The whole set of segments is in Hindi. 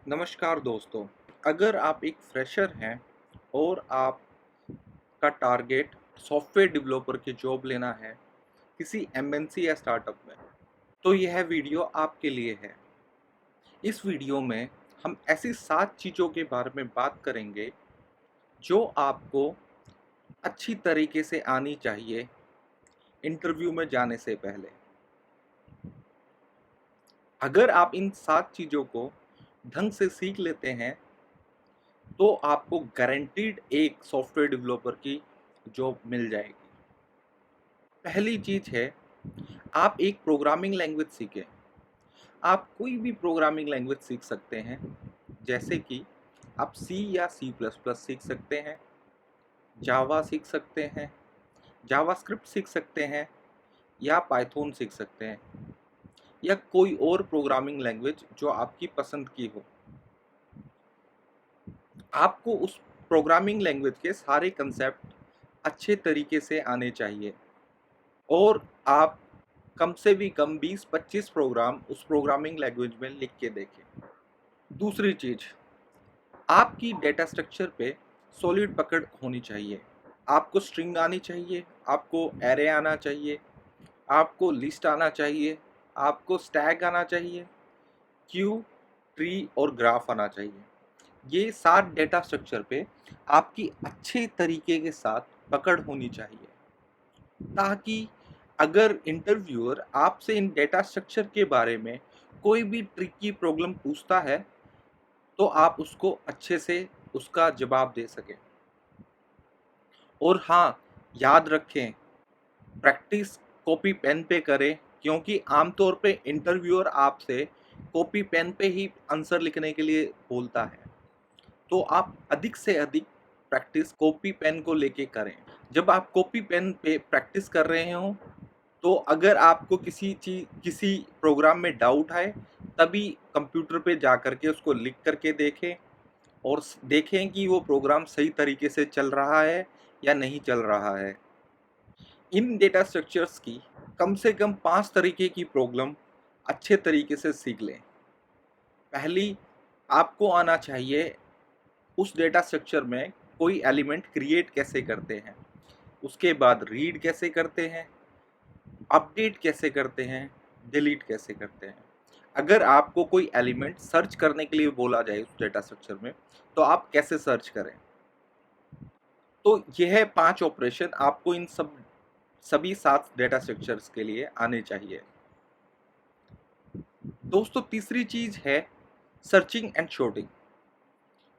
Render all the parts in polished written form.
नमस्कार दोस्तों। अगर आप एक फ्रेशर हैं और आपका टारगेट सॉफ्टवेयर डेवलपर की जॉब लेना है किसी एमएनसी या स्टार्टअप में, तो यह वीडियो आपके लिए है। इस वीडियो में हम ऐसी 7 चीज़ों के बारे में बात करेंगे जो आपको अच्छी तरीके से आनी चाहिए इंटरव्यू में जाने से पहले। अगर आप इन 7 चीज़ों को ढंग से सीख लेते हैं तो आपको गारंटीड एक सॉफ्टवेयर डेवलपर की जॉब मिल जाएगी। पहली चीज़ है, आप एक प्रोग्रामिंग लैंग्वेज सीखें। आप कोई भी प्रोग्रामिंग लैंग्वेज सीख सकते हैं, जैसे कि आप सी या सी प्लस प्लस सीख सकते हैं, जावा सीख सकते हैं, जावास्क्रिप्ट सीख सकते हैं या पाइथन सीख सकते हैं या कोई और प्रोग्रामिंग लैंग्वेज जो आपकी पसंद की हो। आपको उस प्रोग्रामिंग लैंग्वेज के सारे कंसेप्ट अच्छे तरीके से आने चाहिए और आप कम से भी कम 20-25 प्रोग्राम उस प्रोग्रामिंग लैंग्वेज में लिख के देखें। दूसरी चीज़, आपकी डेटा स्ट्रक्चर पे सॉलिड पकड़ होनी चाहिए। आपको स्ट्रिंग आनी चाहिए, आपको एरे आना चाहिए, आपको लिस्ट आना चाहिए, आपको स्टैक आना चाहिए, क्यू, ट्री और ग्राफ आना चाहिए। ये 7 डेटा स्ट्रक्चर पे आपकी अच्छे तरीके के साथ पकड़ होनी चाहिए, ताकि अगर इंटरव्यूअर आपसे इन डेटा स्ट्रक्चर के बारे में कोई भी ट्रिकी प्रॉब्लम पूछता है, तो आप उसको अच्छे से उसका जवाब दे सकें। और हाँ, याद रखें, प्रैक्टिस कॉपी पेन पे करें, क्योंकि आमतौर पे इंटरव्यूअर आपसे कॉपी पेन पे ही आंसर लिखने के लिए बोलता है। तो आप अधिक से अधिक प्रैक्टिस कॉपी पेन को लेके करें। जब आप कॉपी पेन पे प्रैक्टिस कर रहे हों, तो अगर आपको किसी प्रोग्राम में डाउट आए, तभी कंप्यूटर पे जा कर के उसको लिख कर के देखें और देखें कि वो प्रोग्राम सही तरीके से चल रहा है या नहीं चल रहा है। इन डेटा स्ट्रक्चर्स की कम से कम 5 तरीके की प्रॉब्लम अच्छे तरीके से सीख लें। पहली, आपको आना चाहिए उस डेटा स्ट्रक्चर में कोई एलिमेंट क्रिएट कैसे करते हैं, उसके बाद रीड कैसे करते हैं, अपडेट कैसे करते हैं, डिलीट कैसे करते हैं। अगर आपको कोई एलिमेंट सर्च करने के लिए बोला जाए उस डेटा स्ट्रक्चर में, तो आप कैसे सर्च करें। तो यह 5 ऑपरेशन आपको इन सभी 7 डेटा स्ट्रक्चर्स के लिए आने चाहिए। दोस्तों, तीसरी चीज़ है सर्चिंग एंड शॉर्टिंग।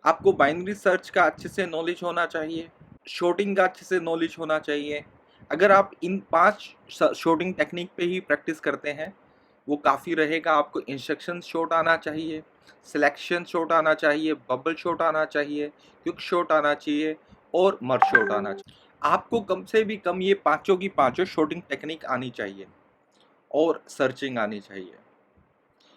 आपको बाइनरी सर्च का अच्छे से नॉलेज होना चाहिए, शॉर्टिंग का अच्छे से नॉलेज होना चाहिए। अगर आप इन 5 शॉर्टिंग टेक्निक पे ही प्रैक्टिस करते हैं, वो काफ़ी रहेगा। आपको इंस्ट्रक्शन शॉर्ट आना चाहिए, सिलेक्शन शॉर्ट आना चाहिए, बबल शॉर्ट आना चाहिए, क्विक शॉर्ट आना चाहिए और मर्ज शॉर्ट आना चाहिए। आपको कम से भी कम ये पाँचों की पाँचों शॉर्टिंग टेक्निक आनी चाहिए और सर्चिंग आनी चाहिए।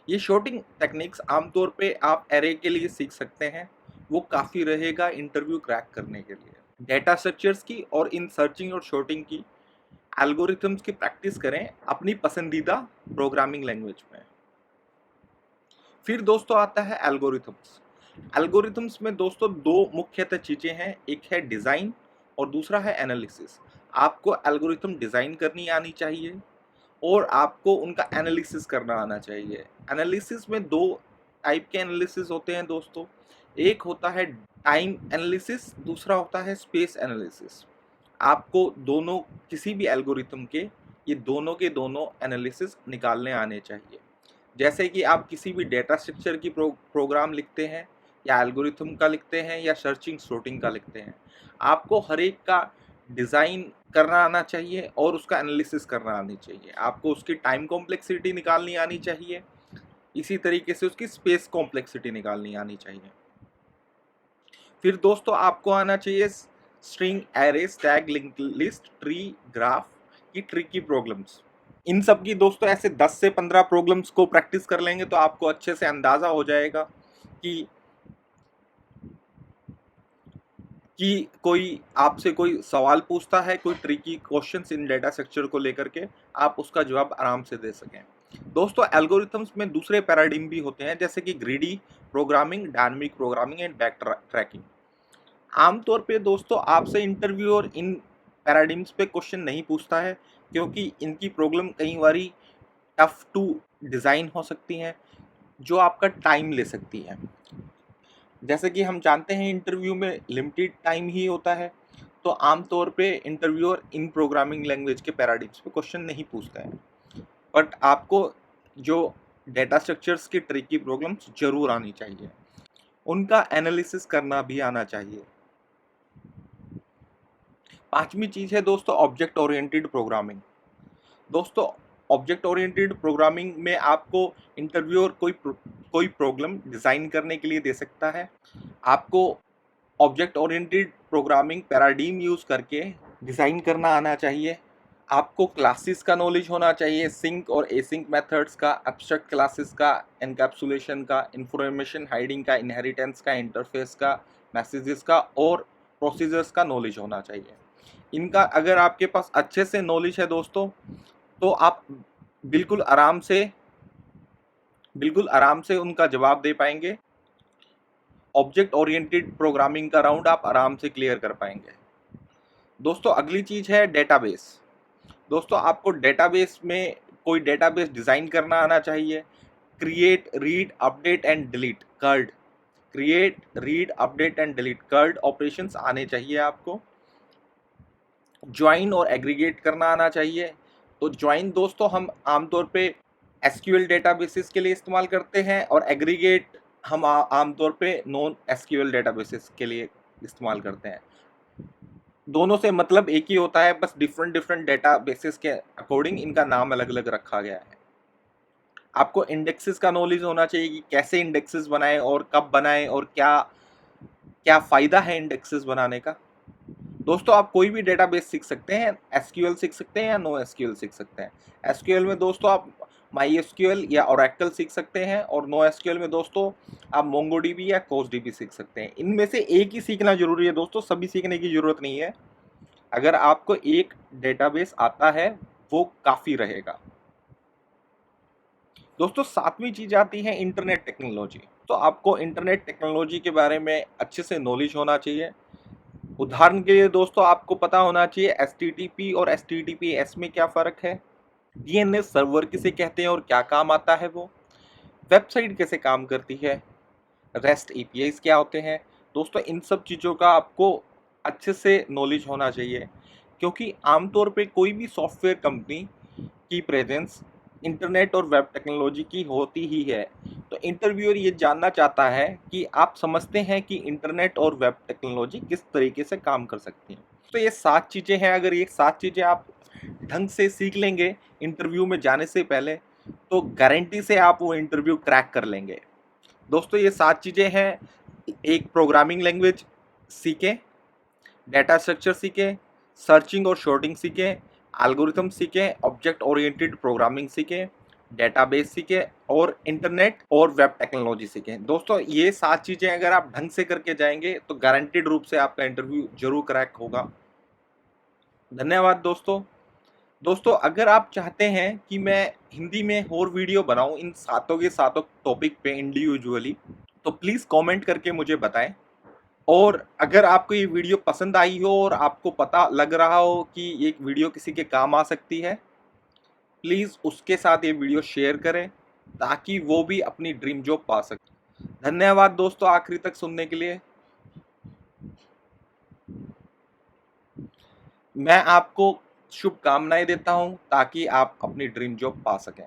ये शॉर्टिंग टेक्निक्स आमतौर पे आप एरे के लिए सीख सकते हैं, वो काफ़ी रहेगा इंटरव्यू क्रैक करने के लिए। डेटा स्ट्रक्चर्स की और इन सर्चिंग और शॉर्टिंग की एल्गोरिथम्स की प्रैक्टिस करें अपनी पसंदीदा प्रोग्रामिंग लैंग्वेज में। फिर दोस्तों आता है एल्गोरिथम्स। एल्गोरिथम्स में दोस्तों 2 मुख्यतः चीज़ें हैं, एक है डिज़ाइन और दूसरा है एनालिसिस। आपको एल्गोरिथम डिज़ाइन करनी आनी चाहिए और आपको उनका एनालिसिस करना आना चाहिए। एनालिसिस में 2 टाइप के एनालिसिस होते हैं दोस्तों। एक होता है टाइम एनालिसिस, दूसरा होता है स्पेस एनालिसिस। आपको दोनों किसी भी एल्गोरिथम के ये दोनों के दोनों एनालिसिस निकालने आने चाहिए। जैसे कि आप किसी भी डेटा स्ट्रक्चर की प्रोग्राम लिखते हैं या एल्गोरिथम का लिखते हैं या सर्चिंग सॉर्टिंग का लिखते हैं, आपको हर एक का डिज़ाइन करना आना चाहिए और उसका एनालिसिस करना आनी चाहिए। आपको उसकी टाइम कॉम्प्लेक्सिटी निकालनी आनी चाहिए, इसी तरीके से उसकी स्पेस कॉम्प्लेक्सिटी निकालनी आनी चाहिए। फिर दोस्तों आपको आना चाहिए string, array, stack, linked list, tree, graph की ट्रिकी प्रॉब्लम्स। इन सब की दोस्तों ऐसे 10 से 15 प्रॉब्लम्स को प्रैक्टिस कर लेंगे तो आपको अच्छे से अंदाज़ा हो जाएगा कि कोई आपसे कोई सवाल पूछता है, कोई tricky questions in data structure को लेकर के, आप उसका जवाब आराम से दे सकें। दोस्तों एल्गोरिथम्स में दूसरे पैराडिम भी होते हैं, जैसे कि greedy programming, dynamic programming and back tracking. आमतौर पे दोस्तों आपसे इंटरव्यूअर इन पैराडिम्स पे क्वेश्चन नहीं पूछता है, क्योंकि इनकी प्रॉब्लम कई बारी टफ टू डिज़ाइन हो सकती हैं, जो आपका टाइम ले सकती है। जैसे कि हम जानते हैं इंटरव्यू में लिमिटेड टाइम ही होता है, तो आमतौर पे इंटरव्यूअर इन प्रोग्रामिंग लैंग्वेज के पैराडिम्स पे क्वेश्चन नहीं पूछता है। बट आपको जो डेटा स्ट्रक्चर्स की ट्रिकी प्रॉब्लम्स जरूर आनी चाहिए, उनका एनालिसिस करना भी आना चाहिए। पांचवी चीज़ है दोस्तों ऑब्जेक्ट ओरिएंटेड प्रोग्रामिंग। दोस्तों ऑब्जेक्ट ओरिएंटेड प्रोग्रामिंग में आपको इंटरव्यूअर कोई प्रॉब्लम डिज़ाइन करने के लिए दे सकता है। आपको object oriented programming paradigm use करके डिज़ाइन करना आना चाहिए। आपको क्लासेस का नॉलेज होना चाहिए, सिंक और एसिंक मेथड्स का, एब्स्ट्रैक्ट क्लासेस का, एनकैप्सुलेशन का, इंफॉर्मेशन हाइडिंग का, इनहेरिटेंस का, इंटरफेस का, मैसेजेस का और प्रोसीजर्स का नॉलेज होना चाहिए। इनका अगर आपके पास अच्छे से नॉलेज है दोस्तों, तो आप बिल्कुल आराम से उनका जवाब दे पाएंगे। ऑब्जेक्ट ओरिएंटेड प्रोग्रामिंग का राउंड आप आराम से क्लियर कर पाएंगे। दोस्तों अगली चीज़ है डेटाबेस। दोस्तों आपको डेटाबेस में कोई डेटाबेस डिज़ाइन करना आना चाहिए। Create, read, update and delete CRUD, create, read, update and delete CRUD operations आने चाहिए आपको। ज्वाइन और एग्रीगेट करना आना चाहिए। तो ज्वाइन दोस्तों हम आमतौर पे एसक्यूएल डेटाबेसेस के लिए इस्तेमाल करते हैं, और एग्रीगेट हम आमतौर पे नॉन एसक्यूएल डेटाबेसेस के लिए इस्तेमाल करते हैं। दोनों से मतलब एक ही होता है, बस डिफरेंट डिफरेंट डेटाबेसेस के अकॉर्डिंग इनका नाम अलग अलग रखा गया है। आपको इंडेक्सेस का नॉलेज होना चाहिए कि कैसे इंडेक्सेस बनाएं और कब बनाएं और क्या क्या फ़ायदा है इंडेक्सेस बनाने का। दोस्तों आप कोई भी डेटाबेस सीख सकते हैं, एसक्यूएल सीख सकते हैं या नो एसक्यूएल सीख सकते हैं। एसक्यूएल में दोस्तों आप माई एसक्यूएल या ओरेकल सीख सकते हैं, और नो एसक्यूएल में दोस्तों आप मोंगोडीबी या कोसडीबी सीख सकते हैं। इनमें से एक ही सीखना जरूरी है दोस्तों, सभी सीखने की जरूरत नहीं है। अगर आपको एक डेटाबेस आता है वो काफ़ी रहेगा। दोस्तों सातवीं चीज़ आती है इंटरनेट टेक्नोलॉजी। तो आपको इंटरनेट टेक्नोलॉजी के बारे में अच्छे से नॉलेज होना चाहिए। उदाहरण के लिए दोस्तों आपको पता होना चाहिए एचटीटीपी और एचटीटीपीएस में क्या फ़र्क है, डीएनएस सर्वर किसे कहते हैं और क्या काम आता है वो, वेबसाइट कैसे काम करती है, रेस्ट एपीआईज क्या होते हैं। दोस्तों इन सब चीज़ों का आपको अच्छे से नॉलेज होना चाहिए, क्योंकि आमतौर पे कोई भी सॉफ्टवेयर कंपनी की प्रेजेंस इंटरनेट और वेब टेक्नोलॉजी की होती ही है। तो इंटरव्यूअर ये जानना चाहता है कि आप समझते हैं कि इंटरनेट और वेब टेक्नोलॉजी किस तरीके से काम कर सकती हैं। तो ये 7 चीज़ें हैं, अगर ये 7 चीज़ें आप ढंग से सीख लेंगे इंटरव्यू में जाने से पहले, तो गारंटी से आप वो इंटरव्यू क्रैक कर लेंगे। दोस्तों ये 7 चीज़ें हैं, एक प्रोग्रामिंग लैंग्वेज सीखें, डेटा स्ट्रक्चर सीखें, सर्चिंग और शॉर्टिंग सीखें, एल्गोरिथम सीखें, ऑब्जेक्ट ओरिएंटेड प्रोग्रामिंग सीखें, डेटाबेस सीखें और इंटरनेट और वेब टेक्नोलॉजी सीखें। दोस्तों ये 7 चीज़ें अगर आप ढंग से करके जाएंगे तो गारंटेड रूप से आपका इंटरव्यू जरूर क्रैक होगा। धन्यवाद दोस्तों। दोस्तों अगर आप चाहते हैं कि मैं हिंदी में और वीडियो बनाऊं इन सातों के सातों टॉपिक पे इंडिविजुअली, तो प्लीज़ कमेंट करके मुझे बताएं। और अगर आपको ये वीडियो पसंद आई हो और आपको पता लग रहा हो कि ये वीडियो किसी के काम आ सकती है, प्लीज़ उसके साथ ये वीडियो शेयर करें, ताकि वो भी अपनी ड्रीम जॉब पा सके। धन्यवाद दोस्तों आखिरी तक सुनने के लिए। मैं आपको शुभकामनाएं देता हूं ताकि आप अपनी ड्रीम जॉब पा सकें।